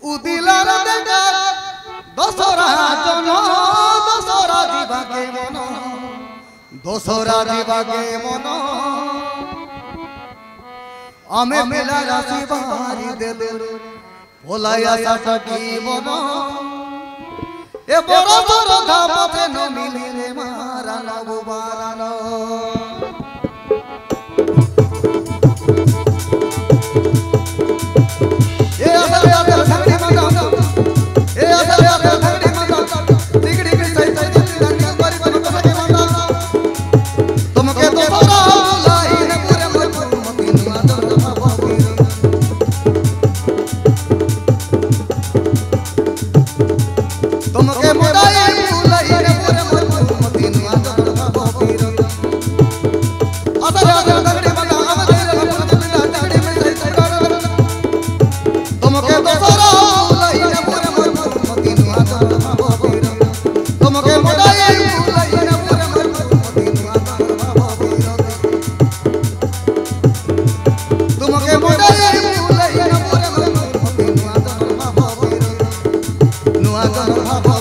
উদিলার দেখা দশরা জন দশরা দিবাকে মন দশরা দিবাকে মন আমি মেলা রাশি বাড়ি দেলে ভোলাইয়া সাকি বন এ বড় বড় ধাপে ন মিলিলে মারানো বারানো Nueva